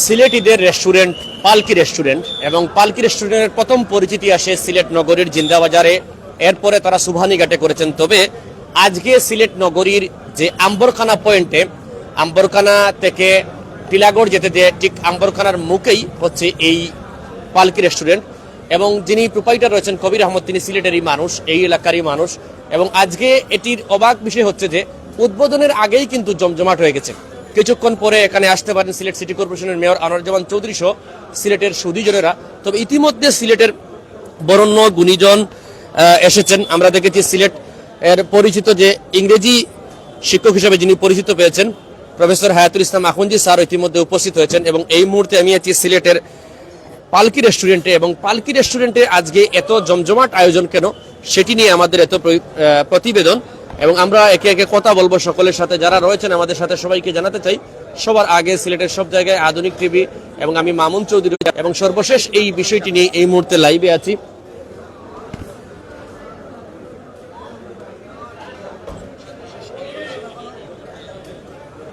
সিলেটিদের restaurant পালকি restaurant, এবং পালকি রেস্টুরেন্টের প্রথম পরিচিতি আসে সিলেট নগরীর জিন্দাবাজারে, এরপরে তারা সুবহানীঘাটে করেছেন। তবে আজকে সিলেট নগরীর যে আম্বরখানা পয়েন্টে, আম্বরখানা থেকে টিলাগড় যেতে যে ঠিক আম্বরখানার মুখেই হচ্ছে এই পালকি রেস্টুরেন্ট, এবং যিনি প্রোপাইটার রয়েছেন কবির আহমদ, তিনি সিলেটেরই মানুষ, এই এলাকারই মানুষ। এবং আজকে এটির অবাক বিষয় হচ্ছে যে উদ্বোধনের আগেই কিন্তু জমজমাট হয়ে গেছে। কিছুক্ষণ পরে এখানে আসতে পারেন সিলেট সিটি কর্পোরেশনের মেয়র আনোয়ারুজ্জামান চৌধুরী সহ সিলেটের সুধীজনেরা। তবে ইতিমধ্যে সিলেটের বরেণ্য গুণীজন এসেছেন। আমরা দেখেছি সিলেট এর পরিচিত যে ইংরেজি শিক্ষক হিসেবে যিনি পরিচিত পেয়েছেন প্রফেসর হায়াতুল ইসলাম আখুনজি স্যার ইতিমধ্যে উপস্থিত হয়েছেন। এবং এই মুহূর্তে আমি আছি সিলেটের পালকি রেস্টুরেন্টে, এবং পালকি রেস্টুরেন্টে আজকে এত জমজমাট আয়োজন কেন সেটি নিয়ে আমাদের এত প্রতিবেদন, এবং আমরা একে একে কথা বলবো সকলের সাথে যারা রয়েছেন আমাদের সাথে। সবাইকে জানাতে চাই সবার আগে সিলেটের সব জায়গায় আধুনিক টিভি এবং আমি মামুন চৌধুরী, এবং সর্বশেষ এই বিষয়টি নিয়ে এই মুহূর্তে লাইভে আছি।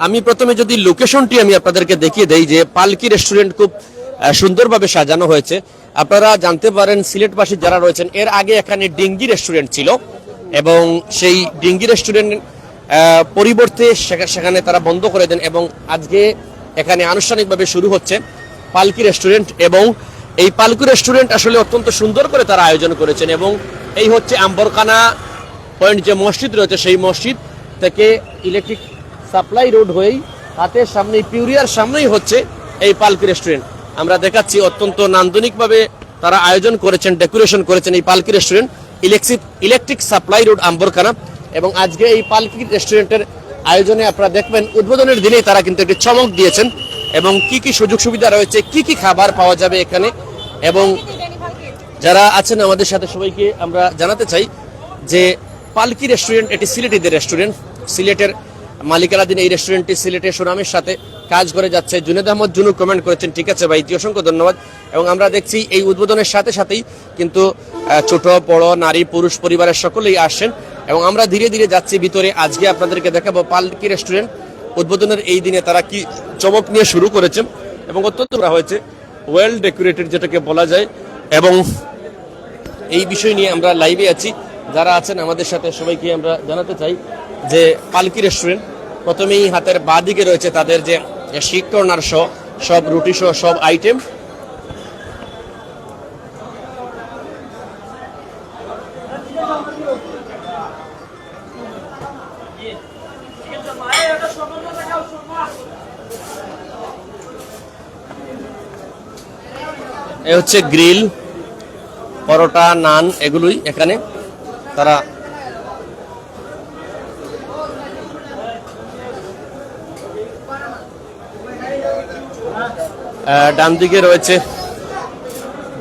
আমি প্রথমে যদি লোকেশনটি আমি আপনাদেরকে দেখিয়ে দেই যে পালকি রেস্টুরেন্ট খুব সুন্দরভাবে সাজানো হয়েছে। আপনারা জানতে পারেন সিলেটবাসী যারা রয়েছেন, এর আগে এখানে ডিঙ্গি রেস্টুরেন্ট ছিল, এবং সেই ডিঙ্গি রেস্টুরেন্ট পরিবর্তে সেখানে তারা বন্ধ করে দেন, এবং আজকে এখানে আনুষ্ঠানিকভাবে শুরু হচ্ছে পালকি রেস্টুরেন্ট। এবং এই পালকি রেস্টুরেন্ট আসলে অত্যন্ত সুন্দর করে তারা আয়োজন করেছেন, এবং এই হচ্ছে আম্বরখানা পয়েন্ট যে মসজিদ রয়েছে, সেই মসজিদ থেকে ইলেকট্রিক সাপ্লাই রোড হয়েই হাতের সামনেই পিউরিয়ার সামনেই হচ্ছে এই পালকি রেস্টুরেন্ট। আমরা দেখাচ্ছি অত্যন্ত নান্দনিকভাবে তারা আয়োজন করেছেন, ডেকোরেশন করেছেন এই পালকি restaurant, electric supply road Ambarkhana. এবং আজকে এই পালকি রেস্টুরেন্টের আয়োজনে আপনারা দেখবেন উদ্বোধনের দিনেই তারা কিন্তু একটি চমক দিয়েছেন, এবং কি কি সুযোগ সুবিধা রয়েছে, কি কি খাবার পাওয়া যাবে এখানে। এবং যারা আছেন আমাদের সাথে সবাইকে আমরা জানাতে চাই যে পালকি রেস্টুরেন্ট এটি সিলেটিদের রেস্টুরেন্ট। সিলেটের মালিকানাধীন এই রেস্টুরেন্টটি সিলেটের সুনামের সাথে কাজ করে যাচ্ছে। জুনেদ আহমদ জুনু কমেন্ট করেছেন, ঠিক আছে ভাই, অসংখ্য ধন্যবাদ। এবং আমরা দেখছি এই উদ্বোধনের সাথে সাথেই কিন্তু ছোট বড় নারী পুরুষ পরিবারের সকলেই আসছেন, এবং আমরা ধীরে ধীরে যাচ্ছি ভিতরে। আজকে আপনাদেরকে দেখাবো পালকি রেস্টুরেন্ট উদ্বোধনের এই দিনে তারা কি চমক নিয়ে শুরু করেছে, এবং অত্যন্ত হয়েছে ওয়েল ডেকোরেটেড যেটাকে বলা যায়। এবং এই বিষয় নিয়ে আমরা লাইভে আছি, যারা আছেন আমাদের সাথে সবাইকে আমরা জানাতে চাই যে পালকি রেস্টুরেন্ট প্রথমেই হাতের বাঁ দিকে রয়েছে তাদের যে শিক কর্নার সহ সব রুটি সহ সব আইটেম। এ হচ্ছে গ্রিল, পরোটা, নান, এগুলোই এখানে তারা ডান দিকে রয়েছে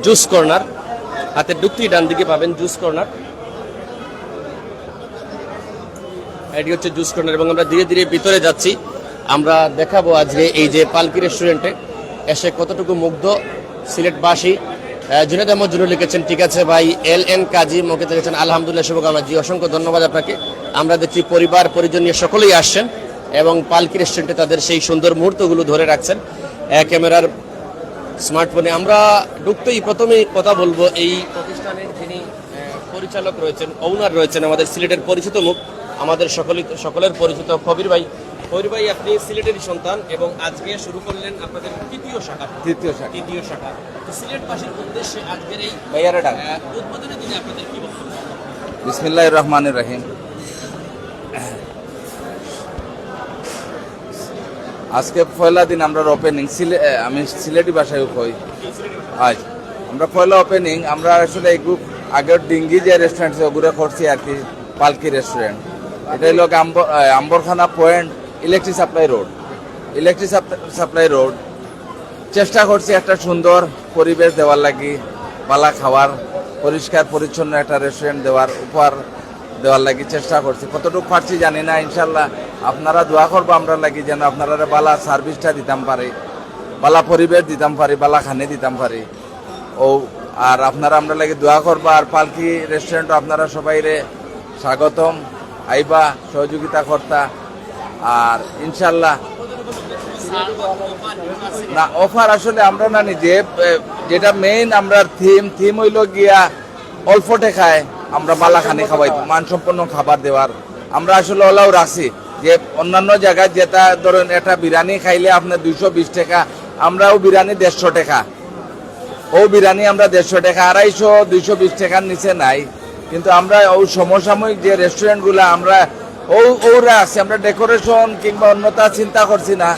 জুস কর্নার, হাতে ঢুকতেই ডান দিকে পাবেন জুস কর্নার, এটি হচ্ছে জুস কর্নার। এবং আমরা ধীরে ধীরে ভিতরে যাচ্ছি, আমরা দেখাবো আজকে এই যে পালকি রেস্টুরেন্টে এসে কতটুকু মুগ্ধ সিলেটবাসী। জুনেদ আহমদ জুনু লিখেছেন, ঠিক আছে ভাই। LN কাজী মুখে লিখেছেন, আলহামদুলিল্লাহ, শুভকামনা। জি, অসংখ্য ধন্যবাদ আপনাকে। আমরা দেখছি পরিবার পরিজন নিয়ে সকলেই আসছেন, এবং পালকি রেস্টুরেন্টে তাদের সেই সুন্দর মুহূর্তগুলো ধরে রাখছেন ক্যামেরার স্মার্টফোনে। আমরা ঢুকতেই প্রথমেই কথা বলবো এই প্রতিষ্ঠানের যিনি পরিচালক রয়েছেন, ওনার রয়েছেন, আমাদের সিলেটের পরিচিত মুখ, আমাদের সকলের পরিচিত কবির ভাই। কবির ভাই, আপনি সিলেটেরই সন্তান, এবং আজকে শুরু করলেন আপনাদের তৃতীয় শাখা। সিলেটবাসীর উদ্দেশ্যে আজকের এই উদ্বোধনের দিনে আপনাদের কি বক্তব্য? বিসমিল্লাহির রহমানির রহিম। আজকে পয়লা দিন আমরা ওপেনিং, আমি সিলেটি ভাষায় কই, আজ আমরা পয়লা ওপেনিং। আমরা আসলে এই গ্রুপ আগের ডিঙ্গি যে রেস্টুরেন্ট ওগুলো করছি আর কি, পালকি রেস্টুরেন্ট। এটা হলো Ambarkhana point, electric supply road. চেষ্টা করছি একটা সুন্দর পরিবেশ দেওয়ার লাগি, পালা খাওয়ার, পরিষ্কার পরিচ্ছন্ন একটা রেস্টুরেন্ট উপহার দেওয়ার লাগি চেষ্টা করছি। কতটুকু পারছি জানি না, ইনশাল্লাহ আপনারা দোয়া করবো আমরা লাগি, যেন আপনারা বালা সার্ভিসটা দিতাম পারি, বালা পরিবেশ দিতাম পারি, বালা খানে দিতাম পারি। আর আপনারা আমরা লাগি দোয়া করবা। আর পালকি রেস্টুরেন্ট আপনারা সবাইরে স্বাগতম, আইবা, সহযোগিতা কর্তা। আর ইনশাল্লাহ না অফার আসলে আমরা না নিজে যেটা মেইন আমরা থিম হইল গিয়া অল্প টাকায় আমরা বালাখানি খাওয়াই মানসম্পন্ন খাবার দেওয়ার আমরা আসলে ওলাও রাখছি যে অন্যান্য জায়গায় যেটা ধরেন একটা বিরিয়ানি খাইলে আপনার 220 টাকা আমরাও বিরিয়ানি 150 টাকা ও বিরিয়ানি আমরা 150 টাকা 250 220 টাকার নিচে নাই কিন্তু আমরা ওই সমসাময়িক যে রেস্টুরেন্টগুলো আমরা ওরা আছে আমরা ডেকোরেশন কিংবা অন্যতা চিন্তা করছি না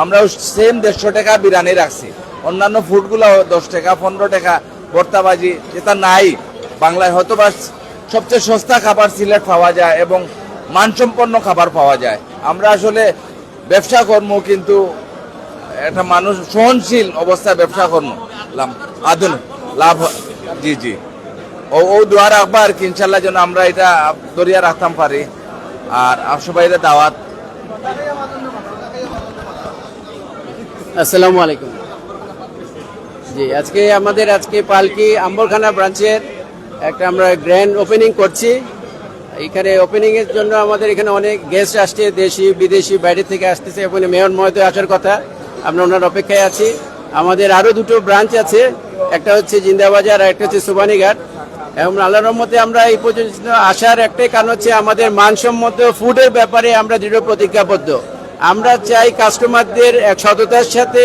আমরা সেম 150 টাকা বিরিয়ানি রাখছি অন্যান্য ফুডগুলো 10 টাকা 15 টাকা ভর্তাবাজি যেটা নাই বাংলায় হয়তো বা সবচেয়ে সস্তা খাবার সিলেট পাওয়া যায় এবং মানসম্পন্ন খাবার পাওয়া যায় আমরা আসলে ব্যবসা কর্ম কিন্তু একটা মানুষ সহনশীল অবস্থায় ব্যবসা কর্ম আধুনিক লাভ জি জি ও দোয়া রাখবা আর কি ইনশাল্লাহ যেন আমরা এটা দরিয়া রাখতাম পারি আর সবাই দাওয়াত। আসসালামু আলাইকুম। জি আজকে পালকি আম্বরখানা ব্রাঞ্চের একটা আমরা গ্র্যান্ড ওপেনিং করছি। এখানে ওপেনিং এর জন্য আমাদের এখানে অনেক গেস্ট আসছে, দেশি বিদেশি বাইরে থেকে আসতেছে। ওখানে মেয়র মহোদয় আসার কথা, আমরা ওনার অপেক্ষায় আছি। আমাদের আরো দুটো ব্রাঞ্চ আছে, একটা হচ্ছে জিন্দাবাজার আর একটা হচ্ছে সুবানীঘাট। এবং আল্লাহর রহমতে আমরা এই পর্যন্ত আসার একটাই কারণ হচ্ছে আমাদের মানসম্মত ফুডের ব্যাপারে আমরা দৃঢ় প্রতিজ্ঞাবদ্ধ। আমরা চাই কাস্টমারদের এক সততার সাথে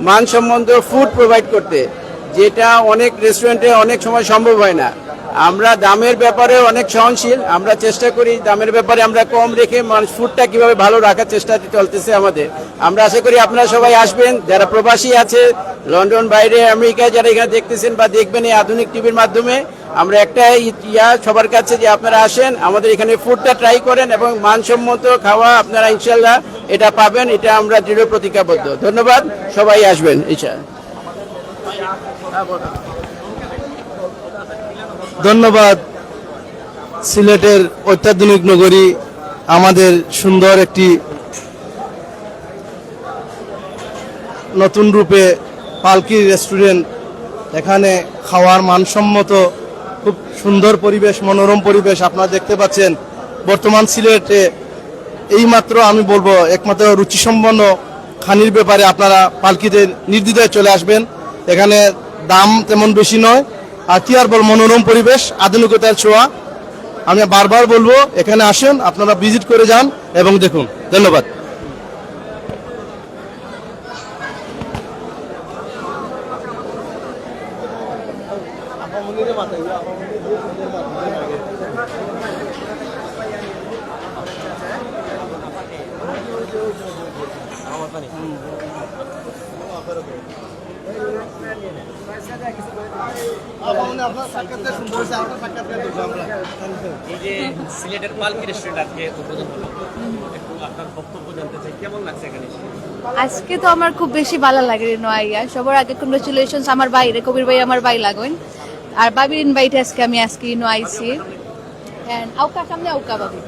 মানসম্মত ফুড প্রোভাইড করতে, যেটা অনেক রেস্টুরেন্টে অনেক সময় সম্ভব হয় না। আমরা দামের ব্যাপারে অনেক সহনশীল, আমরা চেষ্টা করি দামের ব্যাপারে আমরা কম রেখে ফুডটা কিভাবে ভালো রাখার চেষ্টা চলতেছে আমাদের। আমরা আশা করি আপনারা সবাই আসবেন, যারা প্রবাসী আছে লন্ডন বাইরে আমেরিকায় যারা এখানে দেখতেছেন বা দেখবেন এই আধুনিক টিভির মাধ্যমে, আমরা একটা সবার কাছে যে আপনারা আসেন, আমাদের এখানে ফুডটা ট্রাই করেন এবং মানসম্মত খাওয়া আপনারা ইনশাল্লাহ এটা পাবেন, এটা আমরা দৃঢ় প্রতিজ্ঞাবদ্ধ। ধন্যবাদ, সবাই আসবেন ইনশাআল্লাহ। ধন্যবাদ। সিলেটের অত্যাধুনিক নগরী, আমাদের সুন্দর একটি নতুন রূপে পালকি রেস্টুরেন্ট। এখানে খাওয়ার মানসম্মত খুব সুন্দর পরিবেশ, মনোরম পরিবেশ আপনারা দেখতে পাচ্ছেন। বর্তমান সিলেটে এইমাত্র আমি বলবো একমাত্র রুচিসম্পন্ন খানির ব্যাপারে আপনারা পালকিতে নির্দ্বিধায় চলে আসবেন। এখানে দাম তেমন বেশি নয়, আর কি আর বল, মনোরম পরিবেশ, আধুনিকতার ছোঁয়া। আমি বারবার বলবো এখানে আসেন, আপনারা ভিজিট করে যান এবং দেখুন। ধন্যবাদ। এই যে সিলেটের পালকি রেস্টুরেন্ট আজকে উদ্বোধন হলো, একটু আপনার বক্তব্য জানতে চাই, কেমন লাগছে এখানে? আজকে তো আমার খুব বেশি ভালো লাগে রে নোয়াইয়া। সবার আগে কংগ্রেচুলেশনস আমার বাইরে কবির ভাই, আমার ভাই লাগেন আর বাবির ইনভাইট আজকে নোয়াইছি এন্ড আউকা সামনে আউকা বাবি।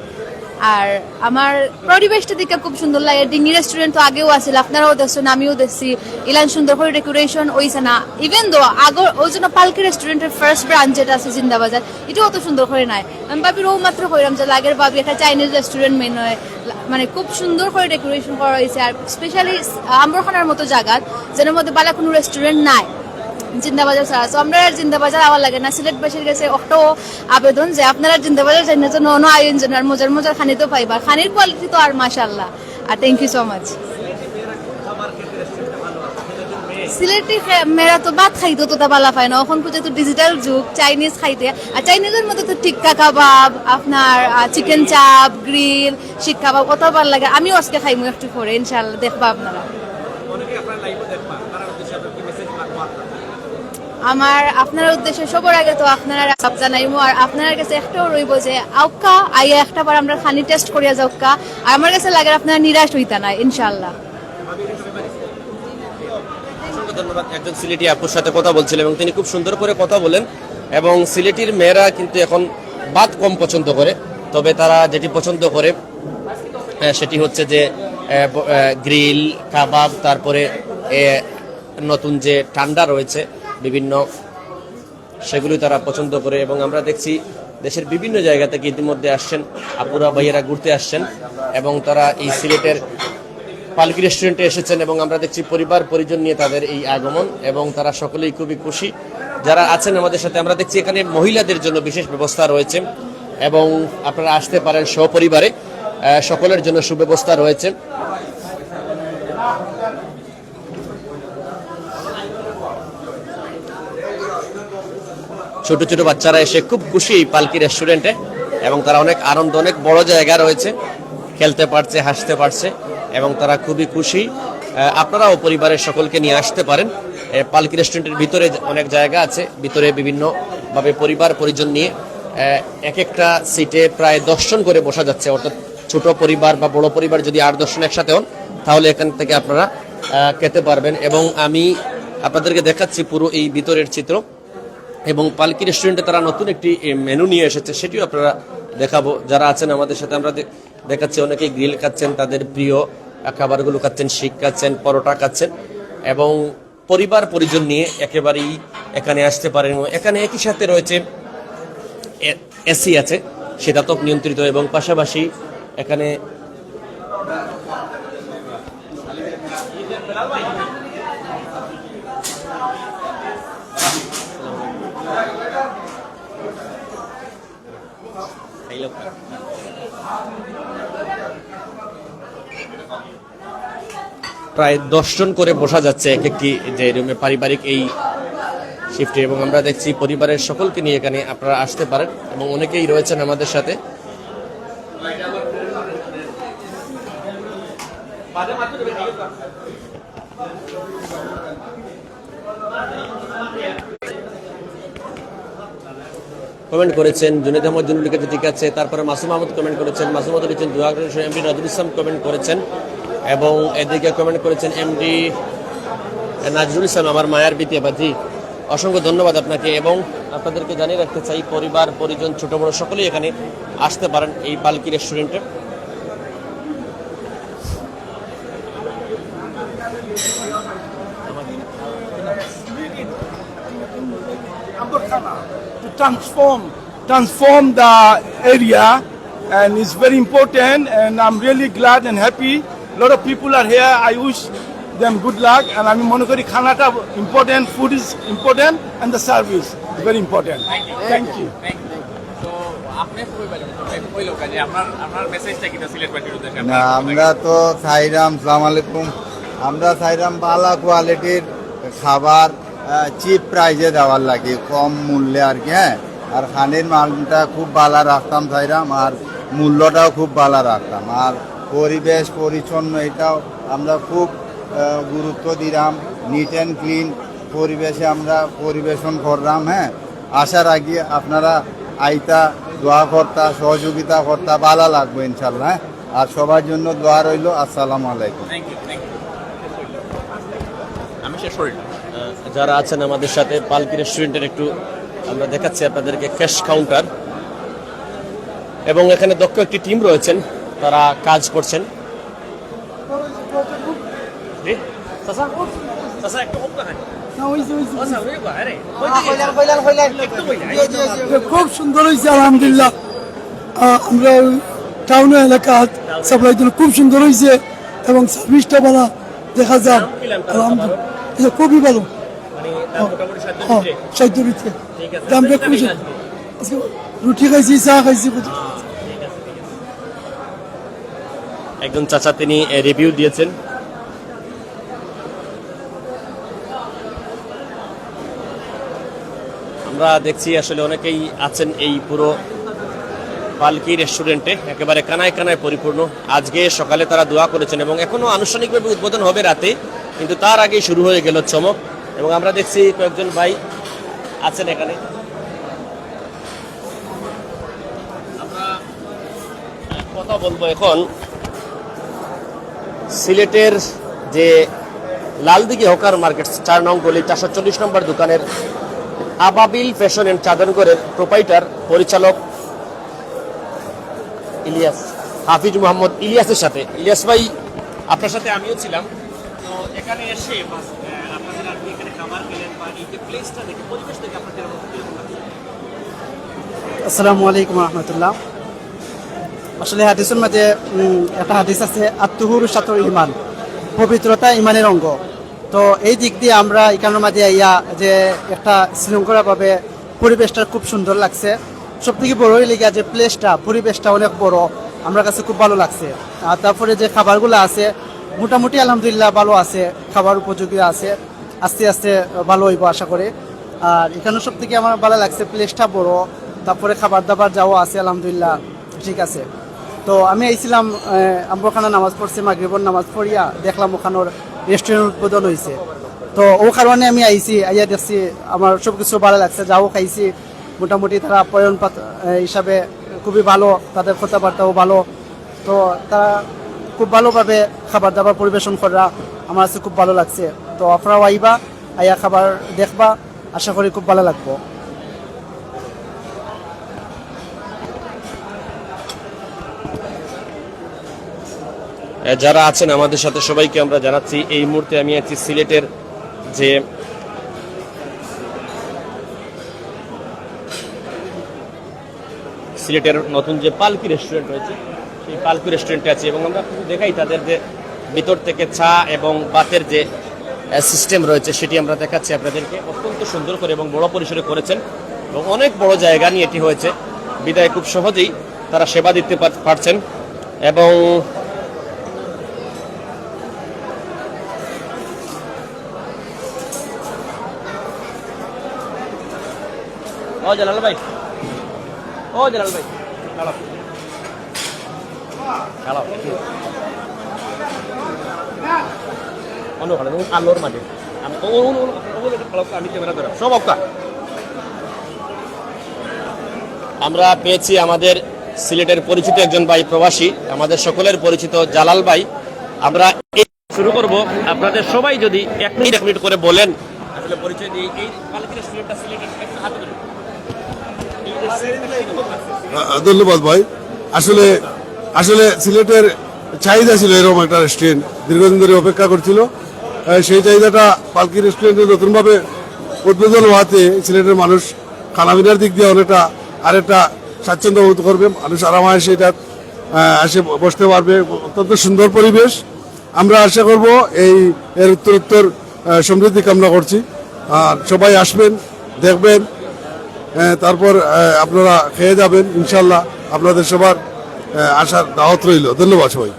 আর আমার পরিবেশটা দেখে খুব সুন্দর লাগে। ডিঙ্গি রেস্টুরেন্ট তো আগেও আছিল, আপনারাও দেখছেন, আমিও দেখছি। ইলান সুন্দর করে ডেকোরেশন ওইছে না, ইভেন দো আগর ওই জন্য পালকি রেস্টুরেন্টের ফার্স্ট ব্রাঞ্চ যেটা আছে জিন্দাবাজার, এটাও অত সুন্দর করে নাই। আমি বাবির ও মাত্র কইলাম যে লাগের বাবি একটা চাইনিজ রেস্টুরেন্ট মেন হয়, মানে খুব সুন্দর করে ডেকোরেশন করা হয়েছে। আর স্পেশালি আম্বরখানার মতো জায়গা যেটার মধ্যে বালা কোনো রেস্টুরেন্ট নাই জিন্দাবাজার ছাড়া। তো আমরা জিন্দাবাজার আওয়ার লাগে না, সিলেটবাসীর কাছে একটা আবেদন যে আপনারা জিন্দাবাজার জানেন জন্য অন্য আয়োজন আর মজার মজার খানি তো পাইবা, খানির কোয়ালিটি তো আর মাশাআল্লাহ। আর thank you so much. Sylheti মেয়েরা তো ভাত খাইতো তো বালা পায় না, এখন তো ডিজিটাল যুগ, চাইনিজ খাইতে। আর চাইনিজের মধ্যে তো টিক্কা কাবাব, আপনার চিকেন চাপ, গ্রিল, শিক কাবাব কত ভালো লাগে। আমিও আজকে খাইমু একটু করে, ইনশাআল্লাহ দেখবা আপনারা। আমার আপনার উদ্দেশ্যে সবার আগে তো আপনারা সব জানাইমু, আর আপনার কাছে একটাও রইব যে আউকা আইয়া একটা বার আমরা খানি টেস্ট করিয়া যাওকা। আর আমার কাছে লাগে আপনারা নিরাশ হইতা না ইনশাআল্লাহ। ধন্যবাদ। একজন সিলেটি আপুর সাথে কথা বলছিলেন এবং তিনি খুব সুন্দর করে কথা বলেন। এবং সিলেটির মেয়েরা কিন্তু এখন ভাত কম পছন্দ করে, তবে তারা যেটি পছন্দ করে সেটি হচ্ছে যে গ্রিল, কাবাব, তারপরে নতুন যে ঠান্ডা রয়েছে বিভিন্ন, সেগুলি তারা পছন্দ করে। এবং আমরা দেখছি দেশের বিভিন্ন জায়গা থেকে ইতিমধ্যে আসছেন আপুরা ভাইয়েরা ঘুরতে আসছেন এবং তারা এই সিলেটের পালকি রেস্টুরেন্টে এসেছেন এবং আমরা দেখছি পরিবার পরিজন নিয়ে তাদের এই আগমন এবং তারা সকলেই খুবই খুশি। যারা আছেন আমাদের সাথে আমরা দেখছি এখানে মহিলাদের জন্য বিশেষ ব্যবস্থা রয়েছে এবং আপনারা আসতে পারেন সপরিবারে, সকলের জন্য সুব্যবস্থা রয়েছে। ছোট ছোট বাচ্চারা এসে খুব খুশি এই পালকি রেস্টুরেন্টে এবং তারা অনেক আনন্দ, অনেক বড় জায়গা রয়েছে, খেলতে পারছে, হাসতে পারছে এবং তারা খুবই খুশি। আপনারাও পরিবারের সকলকে নিয়ে আসতে পারেন। পালকি রেস্টুরেন্টের ভিতরে অনেক জায়গা আছে, ভিতরে বিভিন্নভাবে পরিবার পরিজন নিয়ে এক একটা সিটে প্রায় 10 জন করে বসা যাচ্ছে, অর্থাৎ ছোট পরিবার বা বড় পরিবার যদি 8-10 জন একসাথে হন তাহলে এখান থেকে আপনারা খেতে পারবেন। এবং আমি আপনাদেরকে দেখাচ্ছি পুরো এই ভিতরের চিত্র এবং পালকি রেস্টুরেন্টে তারা নতুন একটি মেনু নিয়ে এসেছে, সেটিও আপনারা দেখাবো। যারা আছেন আমাদের সাথে আমরা দেখাচ্ছি অনেকেই গ্রিল খাচ্ছেন, তাদের প্রিয় খাবারগুলো খাচ্ছেন, শিক খাচ্ছেন, পরোটা খাচ্ছেন এবং পরিবার পরিজন নিয়ে একেবারেই এখানে আসতে পারেন। এখানে একই সাথে রয়েছে এসি আছে, সেটা তো নিয়ন্ত্রিত এবং পাশাপাশি এখানে প্রায় 10 জন করে বসা যাচ্ছে এক একটি যে রুমে পারিবারিক এই শিফটে এবং আমরা দেখছি পরিবারের সকলকে নিয়ে এখানে আপনারা আসতে পারেন এবং অনেকেই রয়েছেন আমাদের সাথে। কমেন্ট করেছেন জুনেদ আহমদ জুনুল লিখেছে ঠিক আছে, তারপরে মাসুম আহমদ কমেন্ট করেছেন, মাসুম আহমদ লিখেছেন দোয়া করেছেন, এমডি নজরুল ইসলাম কমেন্ট করেছেন এবং এদিকে কমেন্ট করেছেন এমডি নাজরুল ইসলাম, আমার মায়ার বিতিয়াবাজি। অসংখ্য ধন্যবাদ আপনাকে এবং আপনাদেরকে জানিয়ে রাখতে চাই পরিবার পরিজন ছোট বড় সকলেই এখানে আসতে পারেন এই পালকি রেস্টুরেন্টে। To transform the area, and it's very important, and I'm really glad and happy. A lot of people are here. I wish them good luck, and I'm monokori khanata important, food is important, and the service is very important. Thank you. না আমরা তো চাইরাম, সালাম আলাইকুম, আমরা চাইরাম ভালো কোয়ালিটির খাবার chip প্রাইজে দেওয়ার লাগে, কম মূল্যে আর কি। হ্যাঁ, আর খানের মানটা খুব ভালো রাখতাম চাইরাম, আর মূল্যটাও খুব ভালো রাখতাম, আর পরিবেশ পরিচ্ছন্ন এটাও আমরা খুব গুরুত্ব দিলাম। নিট অ্যান্ড ক্লিন পরিবেশে আমরা পরিবেশন করলাম। হ্যাঁ, আসার আগে আপনারা আইতা দোয়া করতা, সহযোগিতা করতা, ভালো লাগবে ইনশাল্লাহ। হ্যাঁ, আর সবার জন্য দোয়া রইল। আসসালামু আলাইকুম। যারা আছেন আমাদের সাথে পালকি রেস্টুরেন্টের একটু আমরা দেখাচ্ছি আপনাদেরকে ক্যাশ কাউন্টার এবং এখানে দক্ষ একটি টিম রয়েছেন, তারা কাজ করছেন। খুব সুন্দর হয়েছে আলহামদুলিল্লাহ। আমরা টাউন এলাকা সাপ্লাই দিল খুব সুন্দর হয়েছে এবং সার্ভিসটা ভালো দেখা যায়। আলহামদুলিল্লাহ খুবই ভালো, সাহিত্য ভিত্তিক দামটা খুবই। আজকে রুটি খাইছি, চা খাইছি। একজন চাচা তিনি রিভিউ দিয়েছেন। আমরা দেখছি আসলে অনেকেই আছেন এই পুরো পালকি রেস্টুরেন্টে, একেবারে কানায় কানায় পরিপূর্ণ। আজকে সকালে তারা দোয়া করেছেন এবং এখনো আনুষ্ঠানিকভাবে উদ্বোধন হবে রাতে, কিন্তু তার আগেই শুরু হয়ে গেল চমক এবং আমরা দেখছি কয়েকজন ভাই আছেন এখানে। আমরা কথা বলবো এখন সিলেটের যে লালদিঘি হকার মার্কেট 4 নং গলি 440 নম্বর দোকানের আবাবিল ফ্যাশন এন্ড চাঁদনগরের প্রোপাইটার পরিচালক ইলিয়াস, হাফিজ মোহাম্মদ ইলিয়াসের সাথে। ইলিয়াস ভাই, আপনার সাথে আমিও ছিলাম, তো এখানে এসে আপনাদের আপনি এখানে খাবার খেলেন বা এই যে প্লেসটা দেখে, পরিবেশ দেখে আপনাদের কিরকম লাগছে? আসসালামু আলাইকুম রহমতুল্লাহ। আসলে হাদিসের মাঝে একটা হাদিস আছে, আত্মহুর সাতর ইমান, পবিত্রতা ইমানের অঙ্গ। তো এই দিক দিয়ে আমরা এখানের মাঝে ইয়া যে একটা শৃঙ্খলাভাবে পরিবেশটা খুব সুন্দর লাগছে। সব থেকে বড় লেগে যে প্লেসটা পরিবেশটা অনেক বড়, আমার কাছে খুব ভালো লাগছে। আর তারপরে যে খাবারগুলো আছে মোটামুটি আলহামদুলিল্লাহ ভালো আছে, খাবার উপযোগী আছে, আস্তে আস্তে ভালো হইব আশা করি। আর এখানে সব থেকে আমার ভালো লাগছে প্লেসটা বড়, তারপরে খাবার দাবার যাওয়া আছে আলহামদুলিল্লাহ ঠিক আছে। তো আমি আইছিলাম আম্বরখানা নামাজ পড়ছি, মাগরিবর নামাজ পড়িয়া দেখলাম ওখানোর রেস্টুরেন্ট উদ্বোধন হয়েছে। তো ও কারণে আমি আইছি, আইয়া দেখছি আমার সব কিছু ভালো লাগছে, যাও খাইছি মোটামুটি তারা আপ্যায়ন হিসাবে খুবই ভালো, তাদের কথাবার্তাও ভালো। তো তারা খুব ভালোভাবে খাবার দাবার পরিবেশন করা আমার কাছে খুব ভালো লাগছে। তো আপনারাও আইবা, আইয়া খাবার দেখবা, আশা করি খুব ভালো লাগবো। যারা আছেন আমাদের সাথে সবাইকে আমরা জানাচ্ছি এই মুহূর্তে আমি আছি সিলেটের যে সিলেটের নতুন যে পালকি রেস্টুরেন্ট রয়েছে সেই পালকি রেস্টুরেন্টে আছি এবং আমরা দেখাই তাদের যে ভিতর থেকে চা এবং বাতের যে সিস্টেম রয়েছে সেটি আমরা দেখাচ্ছি আপনাদেরকে। অত্যন্ত সুন্দর করে এবং বড় পরিসরে করেছেন এবং অনেক বড় জায়গা নিয়ে এটি হয়েছে, বিদায় খুব সহজেই তারা সেবা দিতে পারছেন। এবং ও জালাল ভাই, ও জালাল ভাই, হ্যালো হ্যালো অনুখানে আলোর মাঝে আমি ক্যামেরা ধরা সব অক্কা। আমরা পেয়েছি আমাদের সিলেটের পরিচিত একজন ভাই, প্রবাসী, আমাদের সকলের পরিচিত জালাল ভাই। আমরা শুরু করব, আপনাদের সবাই যদি এক মিনিট করে বলেন আসলে পরিচয় দিয়ে এই পালকি রেস্টুরেন্টটা সিলেটের একটা হাতে ধরে। ধন্যবাদ ভাই। আসলে আসলে সিলেটের চাহিদা ছিল এরকম একটা রেস্টুরেন্ট, দীর্ঘদিন ধরে অপেক্ষা করছিল। সেই চাহিদাটা পালকি রেস্টুরেন্টে নতুনভাবে উদ্বোধন হওয়াতে সিলেটের মানুষ খানাপিনার দিক দিয়ে অনেকটা আরেকটা স্বাচ্ছন্দ্য বোধ করবে, মানুষ আরামায় সেটা এসে বসতে পারবে। অত্যন্ত সুন্দর পরিবেশ। আমরা আশা করব এর উত্তর সমৃদ্ধি কামনা করছি। আর সবাই আসবেন, দেখবেন, তারপর আপনারা খেয়ে যাবেন ইনশাল্লাহ। আপনাদের সবার আসার দাওয়াত রইল। ধন্যবাদ সবাই।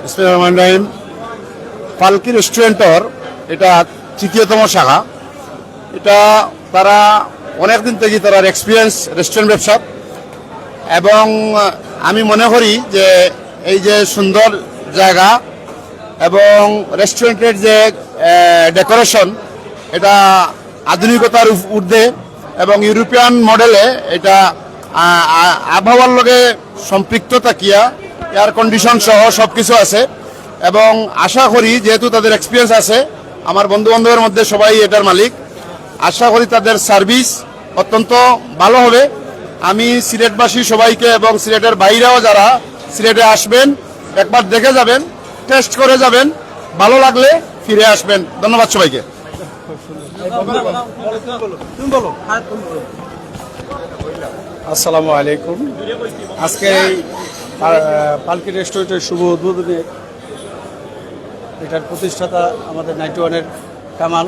বিসমিল্লাহির রহমানির রহিম। পালকি রেস্টুরেন্টর এটা তৃতীয়তম শাখা। এটা তারা অনেকদিন থেকে তারা এক্সপিরিয়েন্স রেস্টুরেন্ট ব্যবসা, এবং আমি মনে করি যে এই যে সুন্দর জায়গা এবং রেস্টুরেন্টের যে ডেকোরেশন এটা আধুনিকতার ঊর্ধ্বে এবং ইউরোপিয়ান মডেলে এটা আবহাওয়ার লগে সম্পৃক্ত থাকিয়া এয়ার কন্ডিশন সহ সব কিছু আছে। এবং আশা করি যেহেতু তাদের এক্সপিরিয়েন্স আছে, আমার বন্ধু বান্ধবের মধ্যে সবাই এটার মালিক, আশা করি তাদের সার্ভিস অত্যন্ত ভালো হবে। আমি সিলেটবাসী সবাইকে এবং সিলেটের বাইরেও যারা সিলেটে আসবেন একবার দেখে যাবেন, টেস্ট করে যাবেন, ভালো লাগলে ফিরে আসবেন। ধন্যবাদ সবাইকে। আসসালামু আলাইকুম। আজকে এই পালকি রেস্টুরেন্টের শুভ উদ্বোধনে এটার প্রতিষ্ঠাতা আমাদের 91-এর কামাল,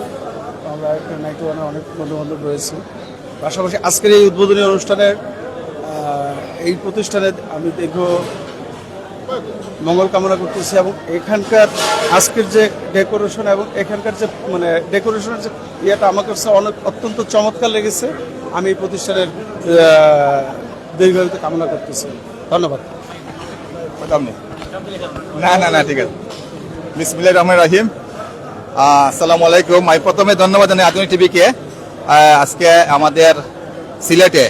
আমরা একটা 91-এ অনেক বন্ধুবান্ধব রয়েছে। পাশাপাশি আজকের এই উদ্বোধনী অনুষ্ঠানের এই প্রতিষ্ঠানে আমি দীর্ঘ মঙ্গল কামনা করতেছি। এবং এখানকার আজকের যে ডেকোরেশন এবং এখানকার যে মানে ডেকোরেশনের যে ইয়েটা আমার কাছে অত্যন্ত চমৎকার লেগেছে। আমি এই প্রতিষ্ঠানের দীর্ঘায়িত কামনা করতেছি। ধন্যবাদ। না ঠিক আছে। বিসমিল্লাহির রহমানির রহিম। আসসালামু আলাইকুম। আমি প্রথমে ধন্যবাদ জানাই আধুনিক টিভিকে। আজকে আমাদের সিলেটে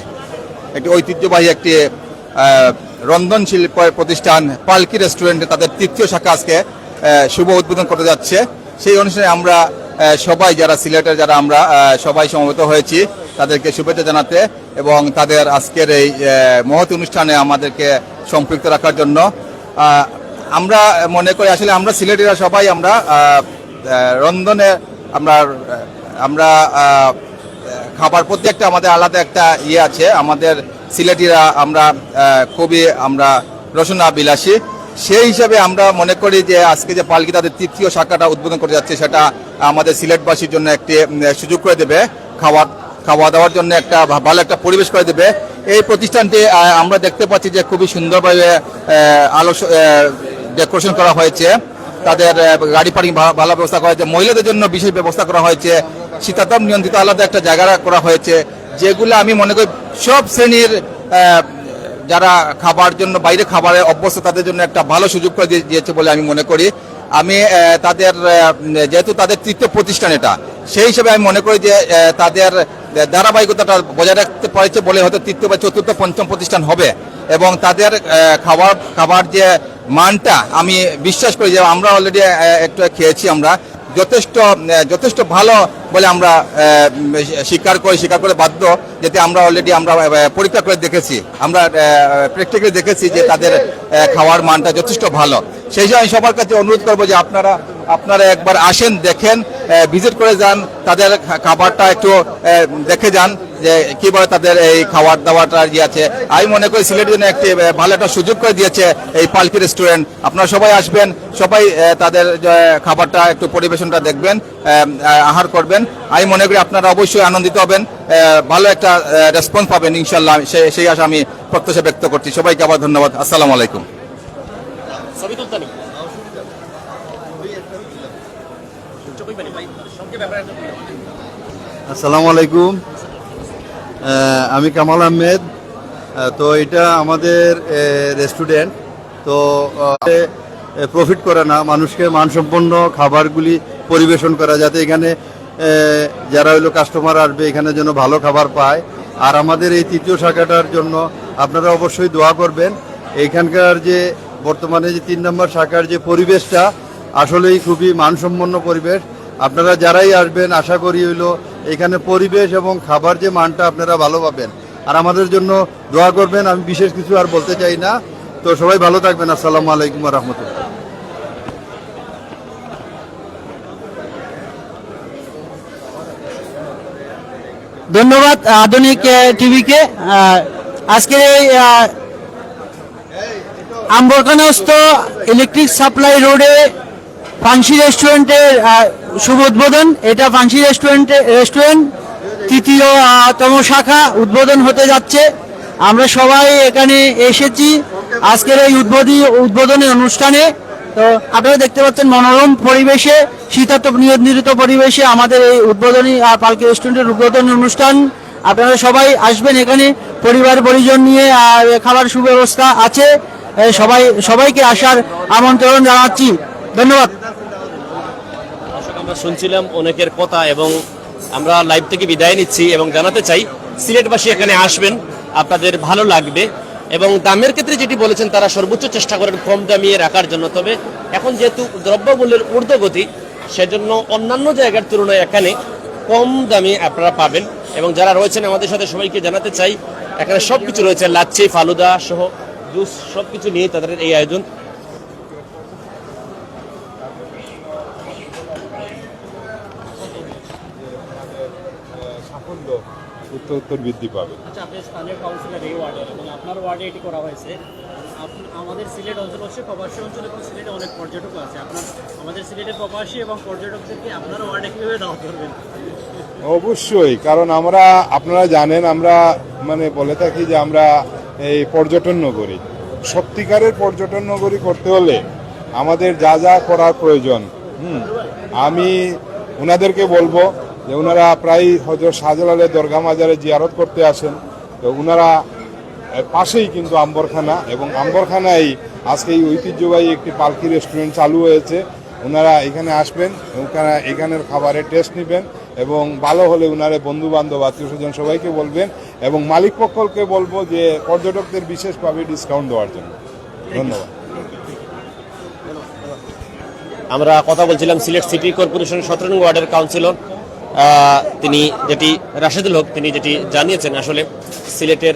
একটি ঐতিহ্যবাহী একটি রন্ধনশীল প্রতিষ্ঠান পালকি রেস্টুরেন্টে তাদের তৃতীয় শাখা আজকে শুভ উদ্বোধন করতে যাচ্ছে। সেই অনুষ্ঠানে আমরা সবাই যারা সিলেটের যারা আমরা সবাই সমবেত হয়েছি তাদেরকে শুভেচ্ছা জানাতে এবং তাদের আজকের এই মহৎ অনুষ্ঠানে আমাদেরকে সম্পৃক্ত রাখার জন্য। আমরা মনে করি আসলে আমরা সিলেটিরা সবাই আমরা রন্ধনে আমরা খাবার প্রতি একটা আমাদের আলাদা একটা ইয়ে আছে। আমাদের সিলেটিরা আমরা খুবই আমরা রসনাবিলাসী সেই হিসাবে আমরা মনে করি যে আজকে যে পালকি তাদের তৃতীয় শাখাটা উদ্বোধন করে যাচ্ছে, সেটা আমাদের সিলেটবাসীর জন্য একটি সুযোগ করে দেবে, খাওয়া দাওয়ার জন্য একটা ভালো একটা পরিবেশ করে দেবে। এই প্রতিষ্ঠানটি আমরা দেখতে পাচ্ছি যে খুবই সুন্দরভাবে ডেকোরেশন করা হয়েছে, তাদের গাড়ি পার্কিং ভালো ব্যবস্থা করা হয়েছে, মহিলাদের জন্য বিশেষ ব্যবস্থা করা হয়েছে, শীতাতাপ নিয়ন্ত্রিত আলাদা একটা জায়গা করা হয়েছে, যেগুলো আমি মনে করি সব শ্রেণীর যারা খাবার জন্য বাইরে খাবারে অভ্যস্ত তাদের জন্য একটা ভালো সুযোগ করে দিয়েছে বলে আমি মনে করি। আমি তাদের যেহেতু তাদের তৃতীয় প্রতিষ্ঠান এটা, সেই হিসেবে আমি মনে করি যে তাদের ধারাবাহিকতাটা বজায় রাখতে পারছে বলে হয়তো তৃতীয় বা চতুর্থ পঞ্চম প্রতিষ্ঠান হবে। এবং তাদের খাবার যে মানটা আমি বিশ্বাস করি যে আমরা অলরেডি একটু খেয়েছি, আমরা যথেষ্ট ভালো বলে আমরা স্বীকার করে বাধ্য, যেতে আমরা অলরেডি আমরা পরীক্ষা করে দেখেছি, আমরা প্র্যাকটিক্যালি দেখেছি যে তাদের খাওয়ার মানটা যথেষ্ট ভালো। সেই জন্য আমি সবার কাছে অনুরোধ করবো যে আপনারা একবার আসেন, দেখেন, ভিজিট করে যান, তাদের খাবারটা একটু দেখে যান যে কিভাবে তাদের এই খাবার দাবারটা আছে। আমি মনে করি সিলেটের জন্য একটি ভালো একটা সুযোগ করে দিয়েছে এই পালকি রেস্টুরেন্ট। আপনারা সবাই আসবেন, সবাই তাদের খাবারটা একটু পরিবেশনটা দেখবেন, আহার করবেন। আমি মনে করি আপনারা অবশ্যই আনন্দিত হবেন, ভালো একটা রেসপন্স পাবেন ইনশাল্লাহ, সেই আশা আমি প্রত্যাশা ব্যক্ত করছি। সবাইকে আবার ধন্যবাদ। আসসালামু আলাইকুম। আসসালামু আলাইকুম, আমি কামাল আহমেদ। তো এটা আমাদের রেস্টুরেন্ট, তো প্রফিট করে না, মানুষকে মানসম্পন্ন খাবারগুলি পরিবেশন করা, যাতে এখানে যারা হইলো কাস্টমার আসবে এখানে যেন ভালো খাবার পায়। আর আমাদের এই তৃতীয় শাখাটার জন্য আপনারা অবশ্যই দোয়া করবেন। এখানকার যে বর্তমানে যে 3 নম্বর শাখার যে পরিবেশটা আসলেই খুবই মানসম্পন্ন পরিবেশ। আপনারা যারাই আসবেন আশা করি হইলো এখানে পরিবেশ এবং খাবার যে মানটা আপনারা ভালো পাবেন, আর আমাদের জন্য দোয়া করবেন। আমি বিশেষ কিছু আর বলতে চাই না, তো সবাই ভালো থাকবেন। আসসালামু আলাইকুম ওয়া রাহমাতুল্লাহ। ধন্যবাদ আধুনিক টিভিকে। আজকে এই আম্বরখানাস্থ ইলেকট্রিক সাপ্লাই রোডে ফাংশি রেস্টুরেন্টের শুভ উদ্বোধন। এটা ফাংশি রেস্টুরেন্ট তৃতীয়তম শাখা উদ্বোধন হতে যাচ্ছে। আমরা সবাই এখানে এসেছি আজকের এই উদ্বোধনী অনুষ্ঠানে। তো আপনারা দেখতে পাচ্ছেন মনোরম পরিবেশে, শীতাতপ নিয়ন্ত্রিত পরিবেশে আমাদের এই উদ্বোধনী পালকি রেস্টুরেন্টের উদ্বোধনী অনুষ্ঠান। আপনারা সবাই আসবেন, এখানে পরিবার পরিজন নিয়ে খাবার সুব্যবস্থা আছে। সবাইকে আসার আমন্ত্রণ জানাচ্ছি। ধন্যবাদ। আমরা শুনছিলাম অনেকের কথা এবং আমরা লাইভ থেকে বিদায় নিচ্ছি এবং জানাতে চাই সিলেটবাসী এখানে আসবেন, আপনাদের ভালো লাগবে। এবং দামের ক্ষেত্রে যেটি বলেছেন তারা সর্বোচ্চ চেষ্টা করেন কম দামিয়ে রাখার জন্য। তবে এখন যেহেতু দ্রব্যমূল্যের ঊর্ধ্বগতি, সেজন্য অন্যান্য জায়গার তুলনায় এখানে কম দামে আপনারা পাবেন। এবং যারা রয়েছেন আমাদের সাথে সবাইকে জানাতে চাই এখানে সবকিছু রয়েছে, লাচ্ছি, ফালুদা সহ জুস সবকিছু নিয়ে তাদের এই আয়োজন। উত্তর বৃদ্ধি পাবে। আচ্ছা, আপনি স্থানীয় কাউন্সিলর এই ওয়ার্ডে এবং আপনার ওয়ার্ডে এটি করা হয়েছে। আমাদের সিলেট অঞ্চল হচ্ছে প্রবাসী অঞ্চল এবং সিলেটে অনেক পর্যটক আছে। আমাদের সিলেটের প্রবাসী এবং পর্যটকদেরকে আপনার ওয়ার্ডে কীভাবে দাওয়াত করবেন? অবশ্যই, কারণ আপনারা জানেন আমরা বলে থাকি যে আমরা এই পর্যটন নগরী, সত্যিকারের পর্যটন নগরী করতে হলে আমাদের যা যা করার প্রয়োজন, আমি ওনাদেরকে বলবো যে ওনারা প্রায় হযরত শাহজালালের দরগা মাজারে জিয়ারত করতে আসেন। তো ওনারা পাশেই কিন্তু আম্বরখানা, এবং আম্বরখানায় আজকে এই ঐতিহ্যবাহী একটি পালকি রেস্টুরেন্ট চালু হয়েছে। ওনারা এখানে আসবেন, এখানের খাবারের টেস্ট নেবেন এবং ভালো হলে ওনারা বন্ধু বান্ধব আত্মীয় স্বজন সবাইকে বলবেন এবং মালিক পক্ষকে বলবো যে পর্যটকদের বিশেষভাবে ডিসকাউন্ট দেওয়ার জন্য। ধন্যবাদ। আমরা কথা বলছিলাম সিলেট সিটি কর্পোরেশনের 17 নং ওয়ার্ডের কাউন্সিলর, তিনি যেটি রাশেদুল হক, তিনি যেটি জানিয়েছেন আসলে সিলেটের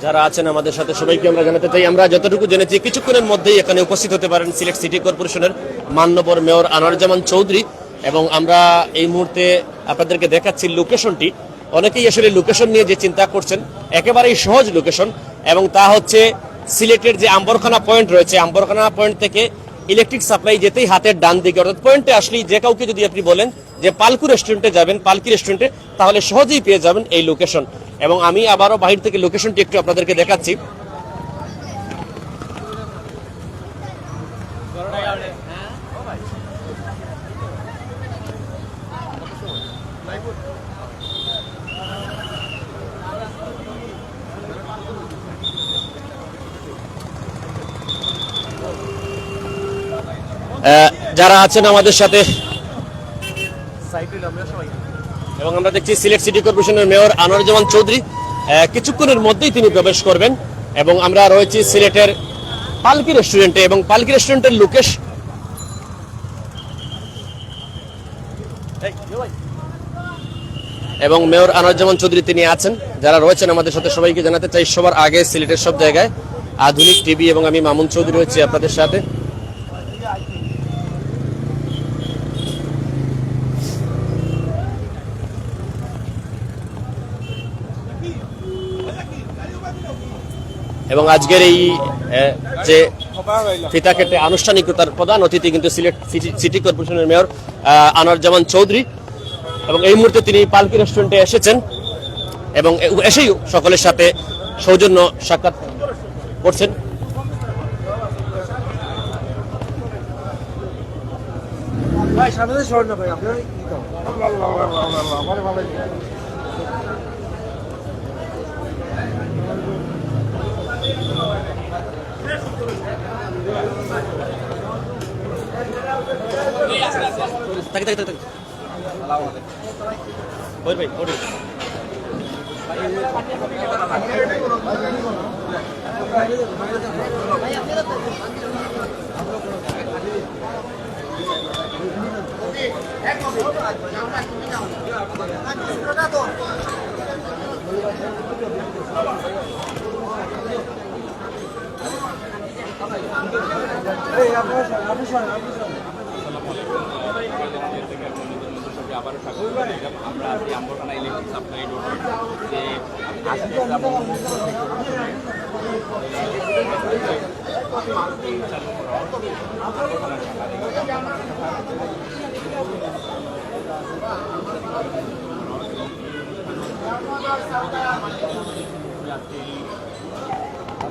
যারা আছেন আমাদের সাথে সবাইকে আমরা জানাতে চাই, আমরা যতটুকু জেনেছি কিছুক্ষণের মধ্যেই এখানে উপস্থিত হতে পারেন সিলেট সিটি কর্পোরেশনের মাননীয় মেয়র আনোয়ারুজ্জামান চৌধুরী। এবং আমরা এই মুহূর্তে আপনাদেরকে দেখাচ্ছি লোকেশনটি। অনেকেই আসলে লোকেশন নিয়ে যে চিন্তা করছেন, একেবারেই সহজ লোকেশন, এবং তা হচ্ছে সিলেটের যে আম্বরখানা পয়েন্ট রয়েছে, আম্বরখানা পয়েন্ট থেকে ইলেকট্রিক সাপ্লাই যেতেই হাতের ডান দিকে, অর্থাৎ পয়েন্টে আসলেই যে কাউকে যদি আপনি বলেন যে পালকু রেস্টুরেন্টে যাবেন, পালকি রেস্টুরেন্টে, তাহলে সহজেই পেয়ে যাবেন এই লোকেশন। এবং আমি আবারও বাহির থেকে লোকেশনটি একটু আপনাদেরকে দেখাচ্ছি। যারা আছেন আমাদের সাথে, এবং আমরা দেখছি সিলেট সিটি কর্পোরেশনের মেয়র আনোয়ারুজ্জামান চৌধুরী কিছুক্ষণের মধ্যেই তিনি প্রবেশ করবেন। এবং আমরা রয়েছি সিলেটের পালকি রেস্টুরেন্টে, এবং পালকি রেস্টুরেন্টের লোকেশন এবং মেয়র আনোয়ারুজ্জামান চৌধুরী তিনি আছেন। যারা রয়েছেন আমাদের সাথে সবাইকে জানাতে চাই, সবার আগে সিলেটের সব জায়গায় আধুনিক টিভি এবং আমি মামুন চৌধুরী রয়েছি আপনাদের সাথে। এবং আজকের এই যে ফিতা কেটে আনুষ্ঠানিকতার প্রধান অতিথি কিন্তু সিলেট সিটি কর্পোরেশনের মেয়র আনোয়ারুজ্জামান চৌধুরী। এবং এই মুহূর্তে তিনি পালকি রেস্টুরেন্টে এসেছেন এবং এসেই সকলের সাথে সৌজন্য সাক্ষাৎ করছেন।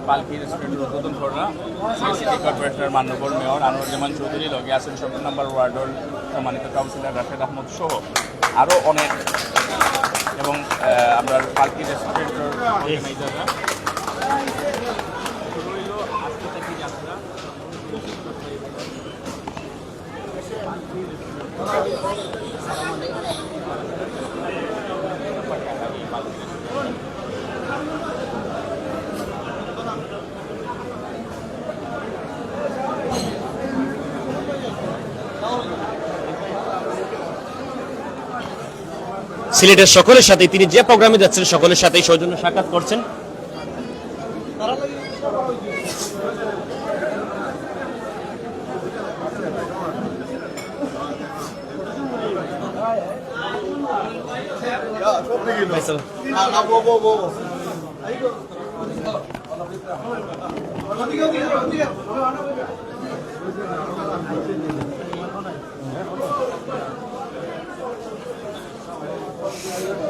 পালকি রেস্টুরেন্টের উদ্বোধন করা সিটি কর্পোরেশনের মাননীয় মেয়র আনোয়ারুজ্জামান চৌধুরী, লগে আছেন 17 নম্বর ওয়ার্ডের সম্মানিত কাউন্সিলর রাশেদ আহমদ সহ আরও অনেক, এবং আমরা পালকি রেস্টুরেন্টের ম্যানেজাররা আজকে থেকে যাত্রা সিলেটের সকলের সাথে তিনি যে প্রোগ্রামে যাচ্ছেন সকলের সাথেই সৌজন্য সাক্ষাৎ করছেন।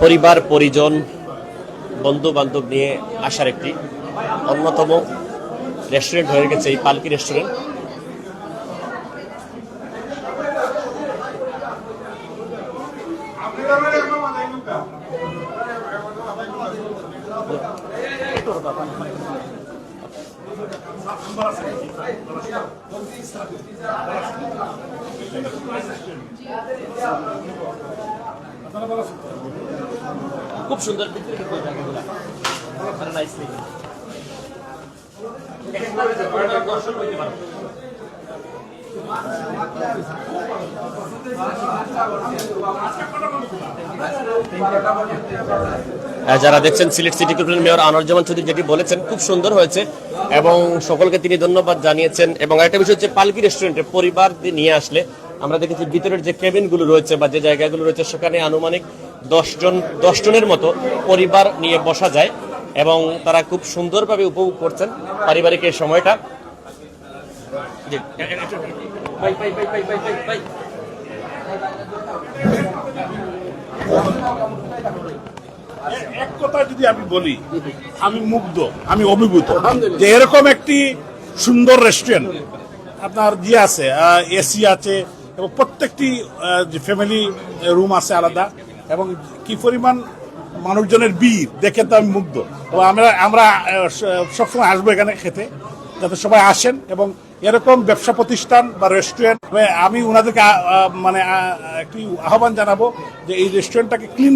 পরিবার পরিজন বন্ধু বান্ধব নিয়ে আসার একটি অন্যতম রেস্টুরেন্ট হয়ে গেছে এই পালকি রেস্টুরেন্ট। খুব সুন্দর যারা দেখছেন Sylhet city corporation mayor Anwaruzzaman Chowdhury যেটি বলেছেন খুব সুন্দর হয়েছে এবং সকলকে তিনি ধন্যবাদ জানিয়েছেন। এবং একটা বিষয় হচ্ছে পালকি রেস্টুরেন্টে পরিবার নিয়ে আসলে আমরা দেখেছি ভিতরের যে কেবিনগুলো রয়েছে বা যে জায়গাগুলো রয়েছে সেখানে আনুমানিক 10 জনের মতো পরিবার নিয়ে বসা যায় এবং তারা খুব সুন্দরভাবে উপভোগ করছেন পারিবারিক এই সময়টা। জি। এক কথা যদি আমি বলি, আমি মুগ্ধ, আমি অভিভূত যে এরকম একটি সুন্দর রেস্টুরেন্ট আপনার আছে, এসি আছে এবং প্রত্যেকটি যে ফ্যামিলি রুম আছে আলাদা, এবং কি পরিমাণ মানুষজনের ভিড় দেখে তো আমি মুগ্ধ। তো আমরা সবসময় আসবো এখানে খেতে, যাতে সবাই আসেন এবং এরকম ব্যবসা প্রতিষ্ঠান বা রেস্টুরেন্ট, আমি ওনাদেরকে মানে একটি আহ্বান জানাবো যে এই রেস্টুরেন্টটাকে ক্লিন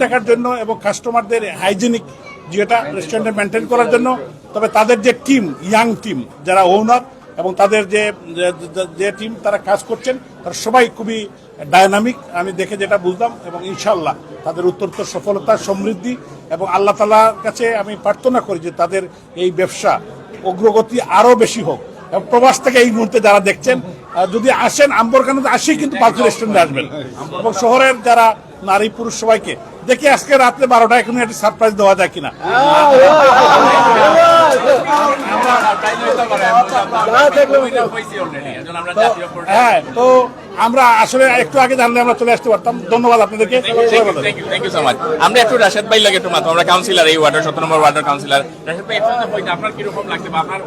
রাখার জন্য এবং কাস্টমারদের হাইজেনিক যেটা রেস্টুরেন্টে মেনটেন করার জন্য। তবে তাদের যে টিম, ইয়াং টিম যারা ওনার এবং তাদের যে টিম তারা কাজ করছেন, তারা সবাই খুবই ডায়নামিক, আমি দেখে যেটা বুঝলাম। এবং ইনশাল্লাহ তাদের উত্তরোত্তর সফলতা, সমৃদ্ধি এবং আল্লাহ তাআলার কাছে আমি প্রার্থনা করি যে তাদের এই ব্যবসা অগ্রগতি আরো বেশি হোক। এবং প্রবাস থেকে এই মুহূর্তে যারা দেখছেন, যদি আসেন আম্বরখানাতে আসেই কিন্তু পালকি রেস্টুরেন্টে আসবেন, এবং শহরের যারা নারী পুরুষ সবাইকে দেখি আজকে রাত্রে 12টায় কোনো একটা সারপ্রাইজ দেওয়া যায় কিনা। হ্যাঁ, তো আমরা আসলে একটু আগে জানলে আমরা চলে আসতে পারতাম। ধন্যবাদ আপনাদেরকে। Thank you so much. আমরা একটু রাশেদ ভাই লাগে একটু মাত্র, আমরা কাউন্সিলর, এই ওয়ার্ডের 17 নম্বর ওয়ার্ডের কাউন্সিলর। রাশেদ ভাই, আপনার কি রকম লাগছে বা আপনার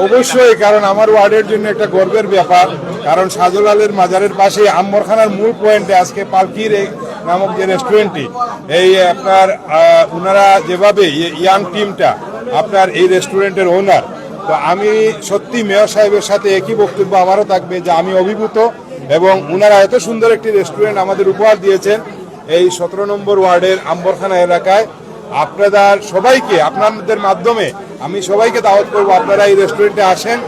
অবশ্যই, কারণ আমার ওয়ার্ডের জন্য একটা গর্বের ব্যাপার, কারণ শাহজালালের মাজারের পাশে আম্বরখানার মূল পয়েন্টে আজকে পালকির এই নামক যে রেস্টুরেন্টটি, এই আপনার ওনারা যেভাবে ইয়াং টিমটা আপনার এই রেস্টুরেন্টের ওনার, তো আমি সত্যি মেয়র সাহেবের সাথে একই বক্তব্য আমারও থাকবে যে আমি অভিভূত, এবং ওনারা এত সুন্দর একটি রেস্টুরেন্ট আমাদের উপহার দিয়েছেন এই 17 নম্বর ওয়ার্ডের আম্বরখানা এলাকায়। আপনাদের সবাইকে, আপনাদের মাধ্যমে আমি সবাইকে দাওয়াত করবো, আপনারা এই রেস্টুরেন্টে আসেন,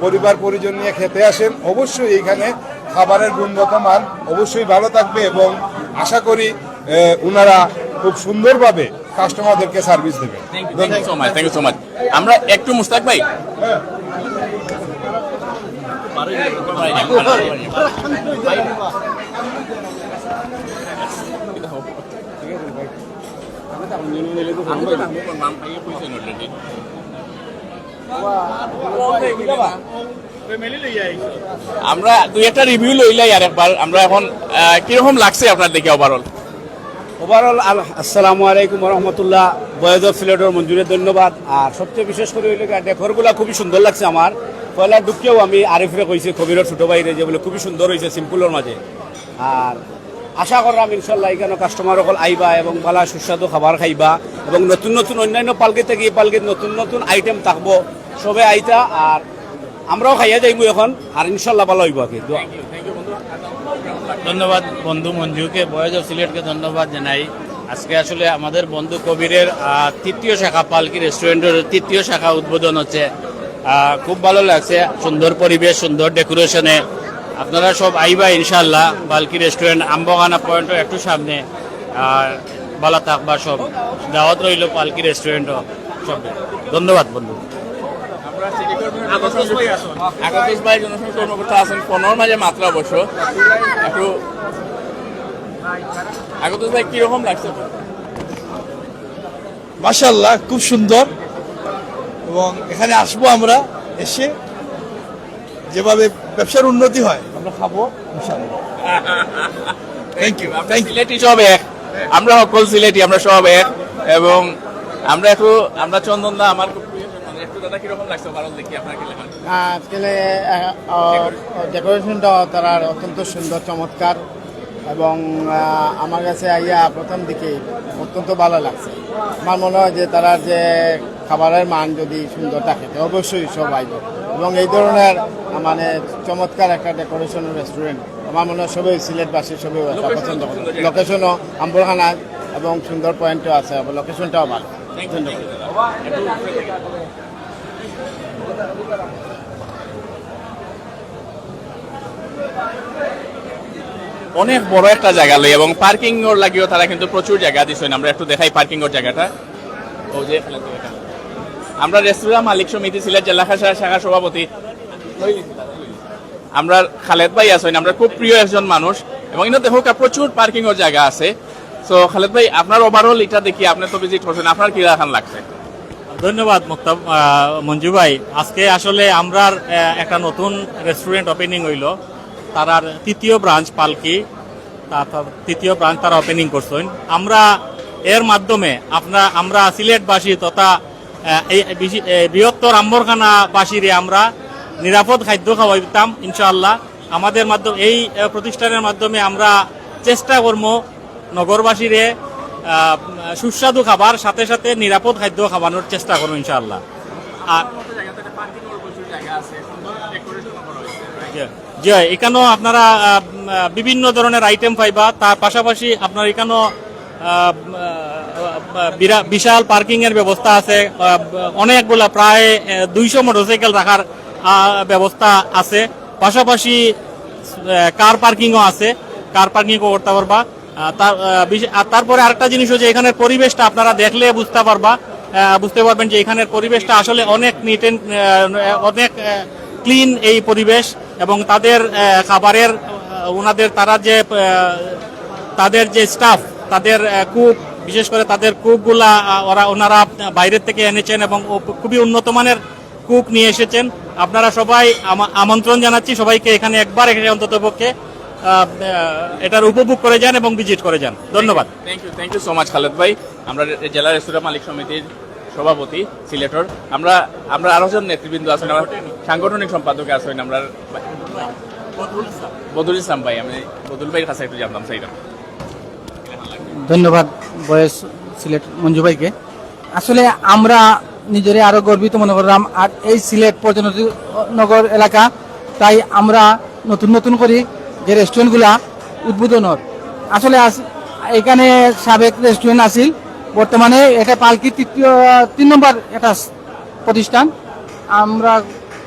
পরিবার পরিজন নিয়ে খেতে আসেন। অবশ্যই এইখানে খাবারের গুণগত মান অবশ্যই ভালো থাকবে এবং আশা করি ওনারা খুব সুন্দরভাবে কাস্টমারদেরকে সার্ভিস দেবে। Thank you so much. আমরা একটু মুস্তাক ভাই, আমরা দুই একটা রিভিউ লইলাই আর একবার। আমরা এখন কিরকম লাগছে আপনার দেখে ওভারঅল? আসসালামু আলাইকুম রহমতুল্লাহ। বয়েজ অফ সিলেটের মঞ্জুরের ধন্যবাদ। আর সবচেয়ে বিশেষ করে হইল ডেকরগুলা খুবই সুন্দর লাগছে আমার। পয়লা ঢুকিয়েও আমি আরিফরে কইছি, কবিরের ছোটো বাইরে, যে বলে খুবই সুন্দর হয়েছে সিম্পলের মাঝে। আর আশা করলাম ইনশাল্লাহ এখানে কাস্টমার সকল আইবা এবং ভালো সুস্বাদু খাবার খাইবা এবং নতুন নতুন অন্যান্য পালকি থেকে এই পালকির নতুন নতুন আইটেম থাকবো, সবে আইতা আর আমরাও খাইয়া যাইব এখন, আর ইনশাল্লাহ ভালো হইব। আর ধন্যবাদ বন্ধু মঞ্জুকে, বয়েজ অফ সিলেটকে ধন্যবাদ জানাই। আজকে আসলে আমাদের বন্ধু কবিরের 3য় শাখা পালকি রেস্টুরেন্টের 3য় শাখা উদ্বোধন হচ্ছে। খুব ভালো লাগছে, সুন্দর পরিবেশ, সুন্দর ডেকোরেশনে। আপনারা সব আইবা ইনশাল্লাহ। পালকি রেস্টুরেন্ট আম্বখানা পয়েন্টও একটু সামনে। ভালো থাকবা সব, দাওয়াত রইল পালকি রেস্টুরেন্টও সব। ধন্যবাদ বন্ধু। আকাশ ভাই জনসংখ্যা কর্মকর্তা আছেন 15 মাঝে মাত্র অবশ্য। একটু আকাশ ভাই কিরকম লাগছে? মাশাআল্লাহ, খুব সুন্দর, এবং এখানে আসবো আমরা, এসে যেভাবে ব্যবসার উন্নতি হয় আমরা খাবো ইনশাআল্লাহ। Thank you. সিলেটি সব এক, আমরা সকল সিলেটি, আমরা সব এক। এবং আমরা চন্দন দা আমার একটু দাদা কিরকম লাগছে ভালো দেখি আপনার কি লেখা? আজকে ডেকোরেশনটা তারা অত্যন্ত সুন্দর, চমৎকার, এবং আমার কাছে আইয়া প্রথম দিকে অত্যন্ত ভালো লাগছে। আমার মনে হয় যে তারা যে খাবারের মান যদি সুন্দর থাকে তো অবশ্যই সব আইব, এবং এই ধরনের মানে চমৎকার একটা ডেকোরেশন রেস্টুরেন্ট আমার মনে হয় সবাই সিলেটবাসী সবাই পছন্দ করে। লোকেশনও আম্বরখানা এবং সুন্দর পয়েন্টও আছে, লোকেশনটাও ভালো। ধন্যবাদ। অনেক বড় একটা জায়গা লই এবং পার্কিং এর লাগিও তারা কিন্তু প্রচুর জায়গা দিছেন। আমরা একটু দেখাই পার্কিং এর জায়গাটা। ও যে আমরা রেস্টুরেন্ট মালিক সমিতি সিলেট জেলা শাখা সভাপতি আমরা খালেদ ভাই আছেন, আমরা খুব প্রিয় একজন মানুষ এবং ইনো দেখো প্রচুর পার্কিং এর জায়গা আছে। সো খালেদ ভাই আপনার ওভারঅল এটা দেখি আপনি তো ভিজিট করছেন, আপনার কি রাখান লাগছে? ধন্যবাদ মঞ্জু ভাই। আজকে আসলে আমরা একটা নতুন রেস্টুরেন্ট ওপেনিং হইল, তার তৃতীয় ব্রাঞ্চ পালকি, তার তৃতীয় ব্রাঞ্চ তারা ওপেনিং করছেন। আমরা এর মাধ্যমে আমরা সিলেটবাসী তথা বৃহত্তর আম্বরখানাবাসীরে আমরা নিরাপদ খাদ্য খাওয়াইতাম ইনশাআল্লাহ। আমাদের মাধ্যমে এই প্রতিষ্ঠানের মাধ্যমে আমরা চেষ্টা করবো নগরবাসীরে সুস্বাদু খাবার সাথে সাথে নিরাপদ খাদ্য খাওয়ানোর চেষ্টা করবো ইনশাআল্লাহ। আর জি, এখানেও আপনারা বিভিন্ন ধরনের আইটেম পাইবা। তার পাশাপাশি আপনার এখানেও বিশাল পার্কিং এর ব্যবস্থা আছে, অনেকগুলা প্রায় 200 মোটরসাইকেল রাখার ব্যবস্থা আছে। পাশাপাশি কার পার্কিংও আছে, কার পার্কিংও করতে পারবা। তারপরে আরেকটা জিনিস হচ্ছে এখানের পরিবেশটা আপনারা দেখলে বুঝতে পারবেন যে এখানের পরিবেশটা আসলে অনেক নিট এন্ড অনেক ক্লিন এই পরিবেশ এবং তাদের খাবারের তাদের যে স্টাফ, তাদের কুক, বিশেষ করে তাদের কুকগুলা ওনারা বাইরের থেকে এনেছেন এবং খুবই উন্নত মানের কুক নিয়ে এসেছেন। আপনারা সবাই আমন্ত্রণ জানাচ্ছি সবাইকে এখানে একবার এখানে অন্তত পক্ষে এটার উপভোগ করে যান এবং ভিজিট করে যান। ধন্যবাদ। Thank you so much Khaled ভাই। আমরা জেলা রেস্টুরেন্ট মালিক সমিতির সভাপতি সিলেটর, আমরা আরো জন নেতৃবৃন্দ আছেন, আমার সাংগঠনিক সম্পাদক আছেন আমরা বদুল ইসলাম ভাই। আমি বদুল ভাইয়ের কাছে একটু জানতাম সেইটা। ধন্যবাদ বয়স সিলেট মঞ্জু ভাইকে। আসলে আমরা নিজেরে আরো গর্বিত মনে করলাম। আর এই সিলেট পর্যটন নগর এলাকা, তাই আমরা নতুন করি যে রেস্টুরেন্টগুলা উদ্বোধনের। আসলে এখানে সাবেক রেস্টুরেন্ট আছিল, বর্তমানে এটা পালকি 3 নম্বর একটা প্রতিষ্ঠান। আমরা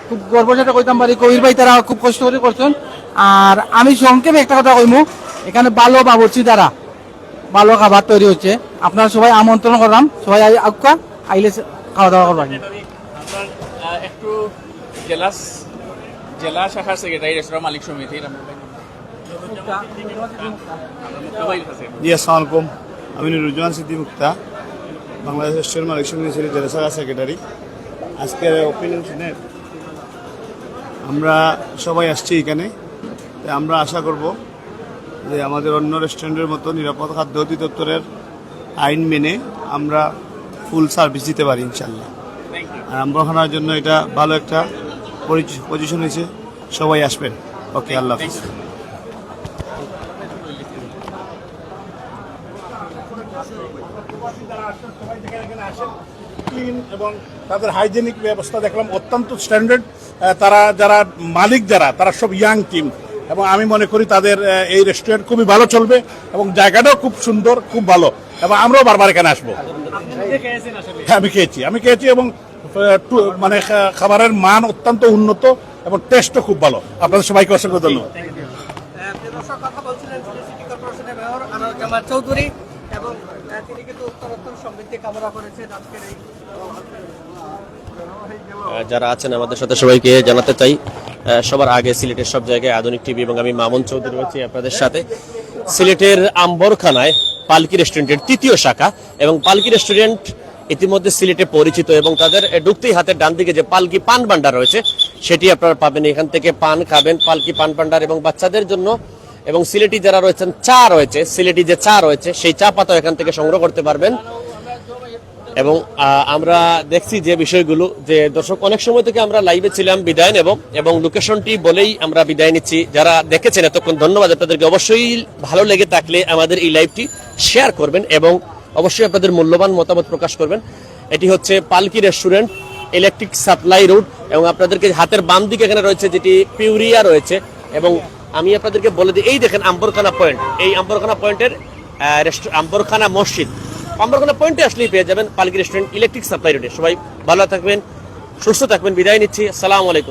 খুব গর্বের সাথে কইতাম পারি কবির ভাই তারা খুব কষ্ট করে করছেন। আর আমি সংক্ষেপে একটা কথা কইমু, এখানে ভালো বাবুর্চি দ্বারা ভালো খাবার তৈরি হচ্ছে। আপনারা সবাই আমন্ত্রণ করলাম, সবাই আইলে খাওয়া দাওয়া করবেন। একটু জেলা শাখার সেক্রেটারি রেস্টুরেন্ট মালিক সমিতির জি আসসালামু আলাইকুম, আমি নুরুজ্জামান সিদ্দি মুক্তা, বাংলাদেশ রেস্টুরেন্ট মালিক সমিতি জেলা শাখার সেক্রেটারি। আজকের ওপেনিং শুনে আমরা সবাই আসছি এখানে। আমরা আশা করব যে আমাদের অন্য রেস্টুরেন্টের মতো নিরাপদ খাদ্য অধিদপ্তরের আইন মেনে আমরা ফুল সার্ভিস দিতে পারি ইনশাল্লাহ। আর আম্বরখানার জন্য এটা ভালো একটা পজিশন হয়েছে, সবাই আসবেন। ওকে, আল্লাহ হাফেজ। এবং তাদের হাইজেনিক ব্যবস্থা দেখলাম অত্যন্ত স্ট্যান্ডার্ড। তারা যারা মালিক তারা সব ইয়াং টিম এবং আমি মনে করি তাদের এই রেস্টুরেন্ট খুবই ভালো চলবে এবং জায়গাটাও খুব সুন্দর, খুব ভালো এবং আমরাও বারবার এখানে আসবো। হ্যাঁ, আমি খেয়েছি এবং মানে খাবারের মান অত্যন্ত উন্নত এবং টেস্টও খুব ভালো। আপনাদের সবাইকে অসংখ্য ধন্যবাদ। চৌধুরী এবং তিনি কিন্তু উত্তরোত্তর সমৃদ্ধি কামনা করেছেন আজকের এই যারা আছেন আমাদের সাথে সবাইকে জানাতে চাই সবার আগে সিলেটের সব জায়গায় আধুনিক টিভি এবং আমি মামুন চৌধুরী রয়েছি আপনাদের সাথে। সিলেটের আম্বরখানায় পালকি রেস্টুরেন্টের 3য় শাখা এবং পালকি রেস্টুরেন্ট ইতিমধ্যে সিলেটে পরিচিত এবং তাদের ঢুকতেই হাতের ডান দিকে যে পালকি পান ভান্ডার রয়েছে সেটি আপনারা পাবেন। এখান থেকে পান খাবেন, পালকি পান ভান্ডার এবং বাচ্চাদের জন্য এবং সিলেটি যারা রয়েছেন চা রয়েছে, সিলেটি যে চা রয়েছে সেই চা পাতা এখান থেকে সংগ্রহ করতে পারবেন। এবং আমরা দেখছি যে বিষয়গুলো যে দর্শক অনেক সময় থেকে আমরা লাইভে ছিলাম বিদায় নেব এবং লোকেশনটি বলেই আমরা বিদায় নিচ্ছি। যারা দেখেছেন এতক্ষণ ধন্যবাদ আপনাদেরকে। অবশ্যই ভালো লেগে থাকলে আমাদের এই লাইভটি শেয়ার করবেন এবং অবশ্যই আপনাদের মূল্যবান মতামত প্রকাশ করবেন। এটি হচ্ছে পালকি রেস্টুরেন্ট, ইলেকট্রিক সাপ্লাই রোড এবং আপনাদেরকে হাতের বাম দিকে এখানে রয়েছে যেটি পিউরিয়া রয়েছে এবং আমি আপনাদেরকে বলে দিই এই দেখেন আম্বরখানা পয়েন্ট, এই আম্বরখানা পয়েন্টের আম্বরখানা মসজিদ, আম্বরখানা পয়েন্টে আসলেই পেয়ে যাবেন পালকি রেস্টুরেন্ট, ইলেকট্রিক সাপ্লাই রোডে। সবাই ভালো থাকবেন, সুস্থ থাকবেন, বিদায় নিচ্ছি। আসসালামু আলাইকুম।